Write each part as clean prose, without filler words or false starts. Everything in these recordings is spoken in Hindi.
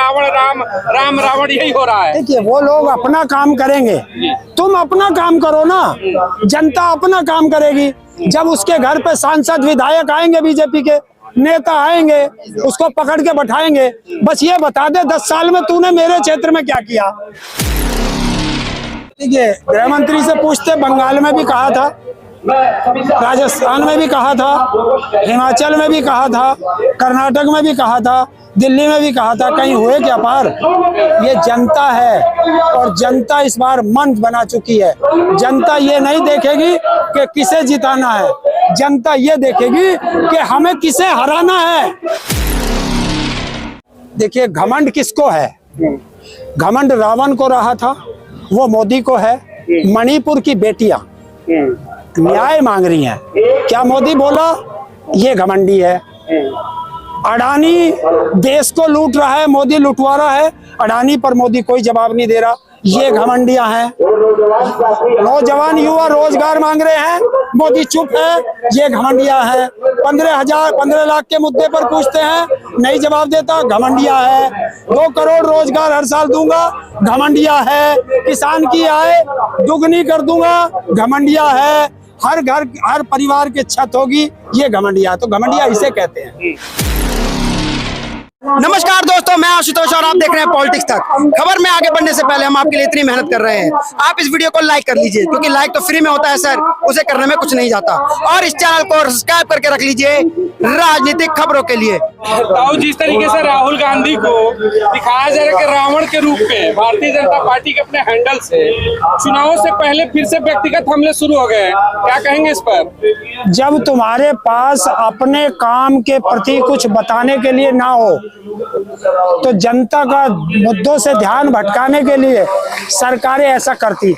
रावण राम राम रावण यही हो रहा है। देखिए वो लोग अपना काम करेंगे, तुम अपना काम करो ना, जनता अपना काम करेगी। जब उसके घर पे सांसद विधायक आएंगे, बीजेपी के नेता आएंगे, उसको पकड़ के बैठाएंगे, बस ये बता दे 10 साल में तूने मेरे क्षेत्र में क्या किया। देखिए गृह मंत्री से पूछते, बंगाल में भी कहा था, राजस्थान में भी कहा था, हिमाचल में भी कहा था, कर्नाटक में भी कहा था, दिल्ली में भी कहा था, कहीं हुए क्या पार। ये जनता है और जनता इस बार मंच बना चुकी है। जनता ये नहीं देखेगी कि किसे जिताना है, जनता ये देखेगी कि हमें किसे हराना है। देखिए घमंड किसको है? घमंड रावण को रहा था, वो मोदी को है। मणिपुर की बेटियां न्याय मांग रही हैं, क्या मोदी बोला? ये घमंडी है। अडानी देश को लूट रहा है, मोदी लुटवा रहा है, अडानी पर मोदी कोई जवाब नहीं दे रहा, ये घमंडियां हैं। नौजवान युवा रोजगार मांग रहे हैं, मोदी चुप है, ये घमंडियां हैं। 15 लाख के मुद्दे पर पूछते हैं, नहीं जवाब देता, घमंडिया है। 2 करोड़ रोजगार हर साल दूंगा, घमंडिया है। किसान की आय दुगनी कर दूंगा, घमंडिया है। हर घर हर परिवार की छत होगी, ये घमंडिया। तो घमंडिया इसे कहते हैं। नमस्कार दोस्तों, मैं आशुतोष और आप देख रहे हैं पॉलिटिक्स तक। खबर में आगे बढ़ने से पहले हम आपके लिए इतनी मेहनत कर रहे हैं, आप इस वीडियो को लाइक कर लीजिए, क्योंकि लाइक तो फ्री में होता है सर, उसे करने में कुछ नहीं जाता। और इस चैनल को सब्सक्राइब करके रख लीजिए राजनीतिक खबरों के लिए। तो जिस तरीके से राहुल गांधी को दिखाया जा रहा है कि रावण के रूप में भारतीय जनता पार्टी के अपने हैंडल से चुनावों से पहले फिर से व्यक्तिगत हमले शुरू हो गए, क्या कहेंगे इस पर? जब तुम्हारे पास अपने काम के प्रति कुछ बताने के लिए ना हो, तो जनता का मुद्दों से ध्यान भटकाने के लिए सरकारें ऐसा करती।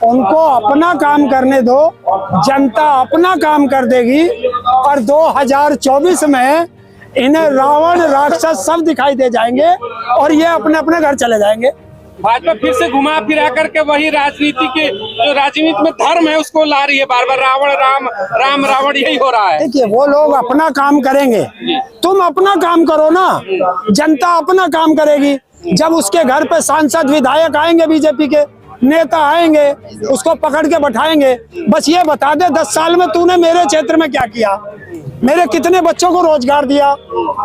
उनको अपना काम करने दो, जनता अपना काम कर देगी और 2024 में इन्हें रावण राक्षस सब दिखाई दे जाएंगे और ये अपने अपने घर चले जाएंगे। भाजपा फिर से घुमा फिरा करके वही राजनीति के जो राजनीति में धर्म है उसको ला रही है, बार बार रावण राम राम रावण यही हो रहा है। देखिए वो लोग अपना काम करेंगे, तुम अपना काम करो ना, जनता अपना काम करेगी। जब उसके घर पे सांसद विधायक आएंगे, बीजेपी के नेता आएंगे, उसको पकड़ के बैठाएंगे, बस ये बता दे 10 साल में तूने मेरे क्षेत्र में क्या किया, मेरे कितने बच्चों को रोजगार दिया,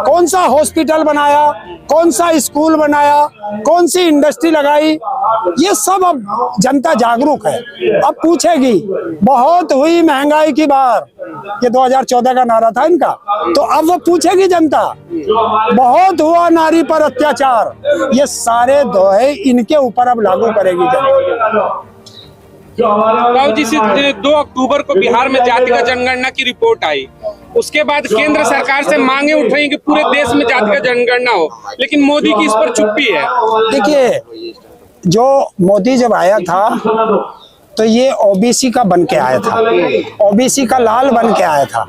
कौन सा हॉस्पिटल बनाया, कौन सा स्कूल बनाया, कौन सी इंडस्ट्री लगाई। ये सब अब जनता जागरूक है, अब पूछेगी। बहुत हुई महंगाई की बार, ये 2014 का नारा था इनका, तो अब वो पूछेगी जनता। बहुत हुआ नारी पर अत्याचार, ये सारे दोहे इनके ऊपर अब लागू करेगी जनता। जिस 2 अक्टूबर को बिहार में जातिगत जनगणना की रिपोर्ट आई, उसके बाद केंद्र सरकार से मांगे उठ रही कि पूरे देश में जातिगत जनगणना हो, लेकिन मोदी की इस पर चुप्पी है। देखिए जो मोदी जब आया था तो ये ओबीसी का बन के आया था, ओबीसी का लाल बन के आया था।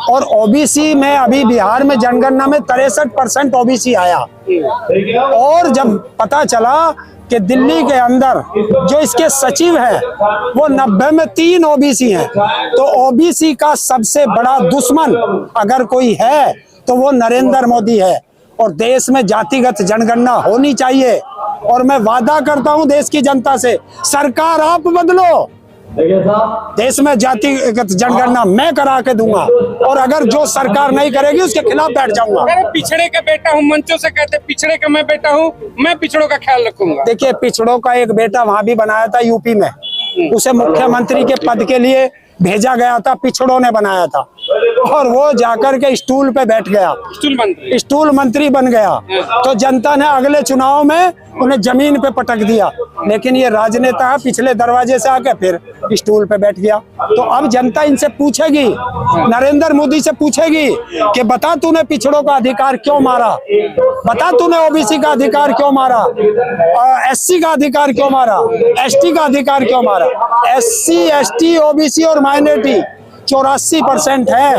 और ओबीसी में अभी बिहार में जनगणना में 63% ओबीसी आया। और जब पता चला कि दिल्ली के अंदर जो इसके सचिव हैं वो 90 में 3 ओबीसी हैं, तो ओबीसी का सबसे बड़ा दुश्मन अगर कोई है तो वो नरेंद्र मोदी है। और देश में जातिगत जनगणना होनी चाहिए, और मैं वादा करता हूं देश की जनता से, सरकार आप बदलो, देश में जातिगत जनगणना मैं करा के दूंगा, और अगर जो सरकार नहीं करेगी उसके खिलाफ बैठ जाऊंगा। अरे पिछड़े का बेटा हूँ, मंचों से कहते पिछड़े का मैं बेटा हूँ, मैं पिछड़ों का ख्याल रखूंगा। देखिए पिछड़ों का एक बेटा वहां भी बनाया था यूपी में, उसे मुख्यमंत्री के पद के लिए भेजा गया था, पिछड़ों ने बनाया था, और वो जाकर के स्टूल पे बैठ गया, स्टूल मंत्री बन गया। तो जनता ने अगले चुनाव में उन्हें जमीन पे पटक दिया। लेकिन ये राजनेता है, पिछले दरवाजे से आके फिर स्टूल पे बैठ गया। तो अब जनता इनसे पूछेगी, नरेंद्र मोदी से पूछेगी कि बता तूने पिछड़ों का अधिकार क्यों मारा, बता तूने ओबीसी का अधिकार क्यों मारा, एससी का अधिकार क्यों मारा, एसटी का अधिकार क्यों मारा। एससी, एसटी, ओबीसी और माइनॉरिटी 84% है,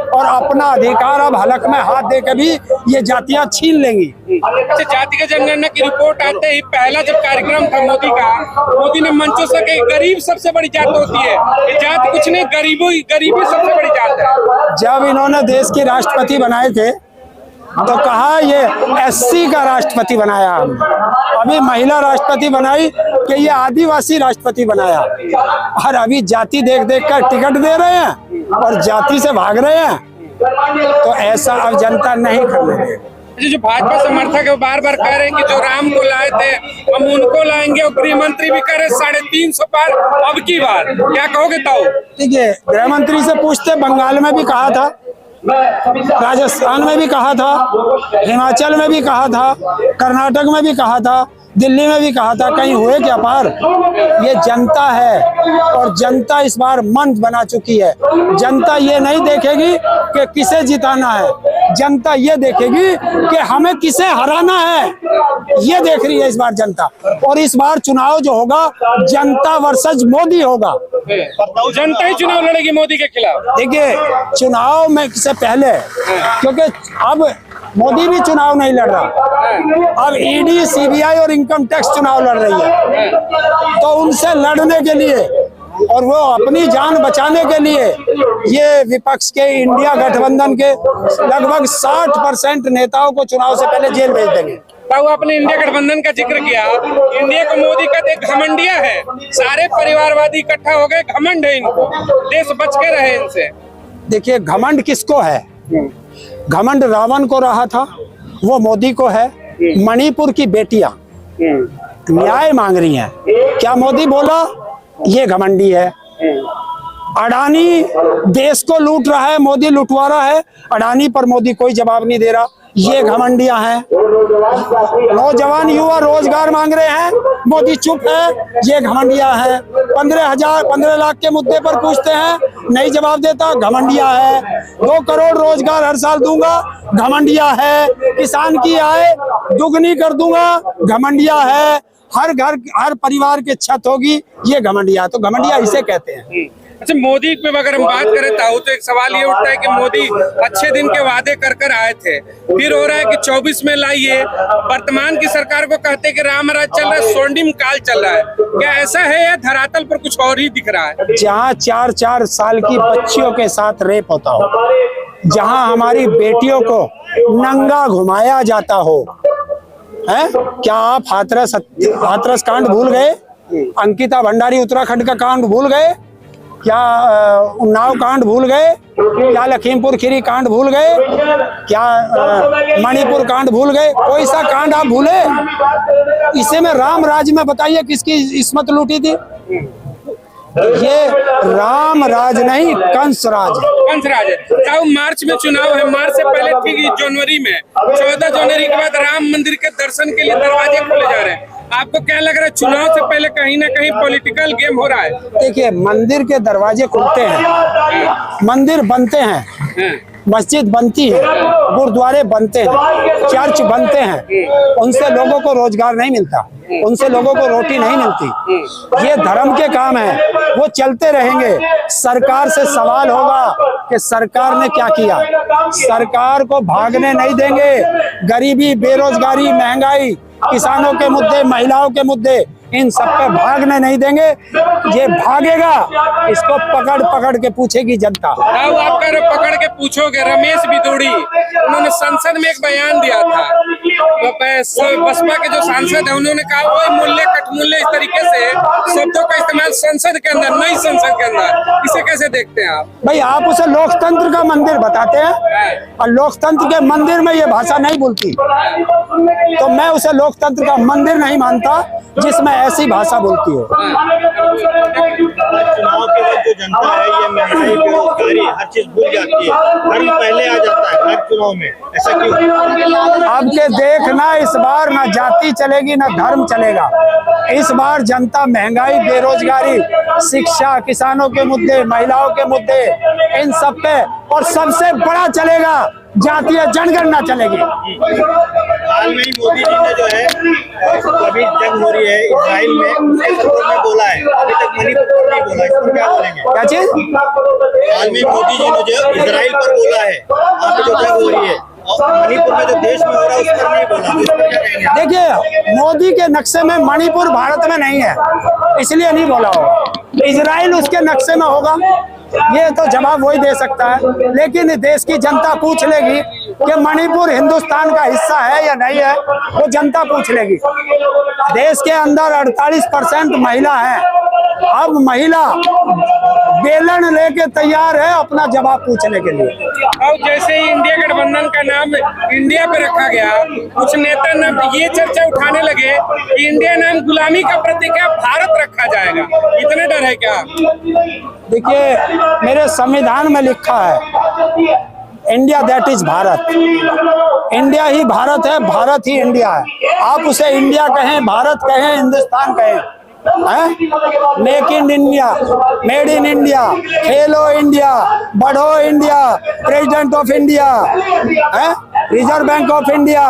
और अपना अधिकार अब हलक में हाथ दे के भी ये जातियां छीन लेंगी। अच्छा, जातिगत जनगणना की रिपोर्ट आते ही पहला जब कार्यक्रम था मोदी का, मोदी ने मंचों से कही गरीब सबसे बड़ी जात होती है, ये जात कुछ नहीं, गरीबी सबसे बड़ी जात है। जब इन्होंने देश के राष्ट्रपति बनाए थे तो कहा ये एससी का राष्ट्रपति बनाया हमने, अभी महिला राष्ट्रपति बनाई कि ये आदिवासी राष्ट्रपति बनाया, और अभी जाति देख देख कर टिकट दे रहे हैं और जाति से भाग रहे हैं। तो ऐसा अब जनता नहीं करने देगी। जो भाजपा समर्थक है वो बार बार कह रहे हैं कि जो राम को लाए थे हम उनको लाएंगे, और गृह मंत्री भी कह रहे 350 पार अब की बार, क्या कहोगे ताऊ? देखिए, गृह मंत्री से पूछते, बंगाल में भी कहा था, राजस्थान में भी कहा था, हिमाचल में भी कहा था, कर्नाटक में भी कहा था, दिल्ली में भी कहा था, कहीं हुए क्या पार? ये जनता है और जनता इस बार मंद बना चुकी है। जनता ये नहीं देखेगी कि किसे जिताना है, जनता ये देखेगी कि हमें किसे हराना है, ये देख रही है इस बार जनता। और इस बार चुनाव जो होगा जनता वर्सेस मोदी होगा। जनता ही चुनाव लड़ेगी मोदी के खिलाफ। देखिए, चुनाव में से पहले, क्योंकि अब मोदी भी चुनाव नहीं लड़ रहा, अब ईडी, सीबीआई और इनकम टैक्स चुनाव लड़ रही है, तो उनसे लड़ने के लिए और वो अपनी जान बचाने के लिए ये विपक्ष के इंडिया गठबंधन के लगभग 60% नेताओं को चुनाव से पहले जेल भेज देंगे। ताऊ, आपने इंडिया गठबंधन का जिक्र किया, इंडिया को मोदी का एक घमंडिया है, सारे परिवारवादी इकट्ठा हो गए, घमंड है इनको, देश बच के रहे इनसे। देखिए, घमंड किसको है? घमंड रावण को रहा था, वो मोदी को है। मणिपुर की बेटियां न्याय मांग रही हैं, क्या मोदी बोला? ये घमंडी है। अडानी देश को लूट रहा है, मोदी लुटवा रहा है, अडानी पर मोदी कोई जवाब नहीं दे रहा, ये घमंडियां हैं। नौजवान युवा रोजगार मांग रहे हैं, मोदी चुप है, ये घमंडियां हैं। 15 लाख के मुद्दे पर पूछते हैं, नहीं जवाब देता, घमंडिया है। 2 करोड़ रोजगार हर साल दूंगा, घमंडिया है। किसान की आय दुगनी कर दूंगा, घमंडिया है। हर घर हर परिवार के छत होगी, ये घमंडिया। तो घमंडिया इसे कहते हैं। अच्छा, मोदी पे अगर हम बात करें ताऊ, तो एक सवाल ये उठता है कि मोदी अच्छे दिन के वादे कर आए थे, फिर हो रहा है कि 24 में लाइए, वर्तमान की सरकार को कहते हैं कि रामराज चल रहा है, स्वर्णिम काल चल रहा है, क्या ऐसा है या धरातल पर कुछ और ही दिख रहा है? जहाँ 4-4 साल की बच्चियों के साथ रेप होता हो, जहाँ हमारी बेटियों को नंगा घुमाया जाता हो, है क्या आप हाथरस कांड भूल गए? अंकिता भंडारी उत्तराखंड का कांड भूल गए? क्या उन्नाव कांड भूल गए? क्या लखीमपुर खीरी कांड भूल गए? क्या मणिपुर कांड भूल गए? कोई सा कांड आप भूले? इसे में राम राज में बताइए किसकी इस्मत लूटी थी? ये राम राज नहीं, कंस राज है। कंस राज है। ताऊ, मार्च में चुनाव है, मार्च से पहले ठीक जनवरी में 14 जनवरी के बाद राम मंदिर के दर्शन के लिए दरवाजे खोले जा रहे हैं। आपको क्या लग रहा है, चुनाव से पहले कहीं ना कहीं पॉलिटिकल गेम हो रहा है? देखिए, मंदिर के दरवाजे खुलते हैं, मंदिर बनते हैं, मस्जिद बनती है, गुरुद्वारे बनते हैं, चर्च बनते हैं, उनसे लोगों को रोजगार नहीं मिलता, उनसे लोगों को रोटी नहीं मिलती। ये धर्म के काम है, वो चलते रहेंगे। सरकार से सवाल होगा कि सरकार ने क्या किया। सरकार को भागने नहीं देंगे। गरीबी, बेरोजगारी, महंगाई, किसानों के मुद्दे, महिलाओं के मुद्दे, इन सब पे भागने नहीं देंगे। ये भागेगा, इसको पकड़ पकड़ के पूछेगी जनता। आप कह रहे पकड़ के पूछोगे। रमेश बिदूड़ी, उन्होंने संसद में एक बयान दिया था, तो बसपा के जो सांसद है उन्होंने कहा वो मूल्य कटमूल्य, इस तरीके से शब्दों का इस्तेमाल संसद के अंदर, नई संसद के अंदर, इसे कैसे देखते हैं आप? भाई, आप उसे लोकतंत्र का मंदिर बताते हैं और लोकतंत्र के मंदिर में ये भाषा नहीं बोलती, तो मैं उसे लोकतंत्र का मंदिर नहीं मानता जिसमें ऐसी भाषा बोलती हो। चुनाव के बाद जो जनता है ये महंगाई, बेरोजगारी, हर चीज भूल जाती है, धर्म पहले आ जाता है हर चुनाव में, ऐसा क्यों? अब के देखना, इस बार ना जाति चलेगी ना धर्म चलेगा। इस बार जनता महंगाई, बेरोजगारी, शिक्षा, किसानों के मुद्दे, महिलाओं के मुद्दे, इन सब पे, और सबसे बड़ा चलेगा जातीय जनगणना चलेगी। हाल में ही मोदी जी ने जो है, अभी जंग हो रही है इजराइल में बोला है, अभी तक मणिपुर पर नहीं बोला, इस पर क्या बोलेंगे? क्या चीज? हाल में मोदी जी ने जो इजराइल पर बोला है, वहाँ पे जो जंग हो रही है, और मणिपुर में जो देश में हो रहा है उस पर नहीं बोला, इस पर क्या कहेंगे? देखिए, मोदी के नक्शे में मणिपुर भारत में नहीं है, इसलिए नहीं बोला होगा। इजराइल उसके नक्शे में होगा, ये तो जवाब वही दे सकता है। लेकिन देश की जनता पूछ लेगी कि मणिपुर हिंदुस्तान का हिस्सा है या नहीं है, वो जनता पूछ लेगी। देश के अंदर 48% महिला है। अब महिला बेलन लेके तैयार है अपना जवाब पूछने के लिए। और जैसे ही इंडिया गठबंधन का नाम इंडिया पे रखा गया, कुछ नेता नाम ये चर्चा उठाने लगे कि इंडिया नाम गुलामी का प्रतीक है, भारत रखा जाएगा। इतना डर है क्या? देखिए, मेरे संविधान में लिखा है India that is Bharat. India ही भारत है, भारत ही इंडिया है। आप उसे इंडिया कहें, भारत कहें, हिंदुस्तान कहें, make in India, made in India, खेलो इंडिया, बढ़ो India, president of India, reserve bank of India,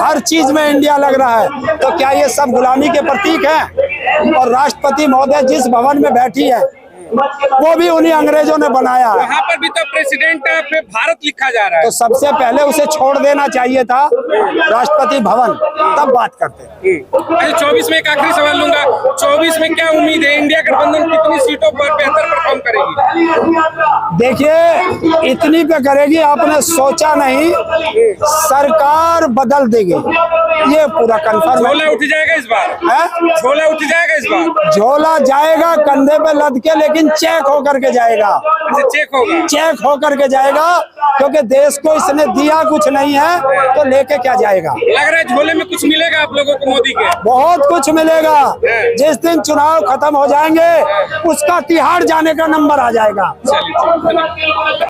हर चीज में इंडिया लग रहा है। तो क्या ये सब गुलामी के प्रतीक हैं? और राष्ट्रपति महोदय जिस भवन में बैठी है वो भी उन्हीं अंग्रेजों ने बनाया। वहाँ पर भी तो प्रेसिडेंट पे भारत लिखा जा रहा है। तो सबसे पहले उसे छोड़ देना चाहिए था राष्ट्रपति भवन, तब बात करते। 24 में एक आखिरी सवाल लूंगा, 24 में क्या उम्मीद है? इंडिया गठबंधन कितनी सीटों पर बेहतर परफॉर्म करेगी? देखिए, इतनी पे करेगी आपने सोचा नहीं, सरकार बदल देगी, ये पूरा कंफर्म है। झोला उठ जाएगा इस बार? झोला उठ जाएगा इस बार? झोला जाएगा कंधे पे लद के, लेकिन चेक होकर के जाएगा। चेक होगा? चेक होकर के जाएगा, क्योंकि देश को इसने दिया कुछ नहीं है, तो लेके क्या जाएगा? लग रहा है झोले में कुछ मिलेगा आप लोगों को मोदी के? बहुत कुछ मिलेगा। जिस दिन चुनाव खत्म हो जाएंगे उसका तिहाड़ जाने का नंबर आ जाएगा। चलिए।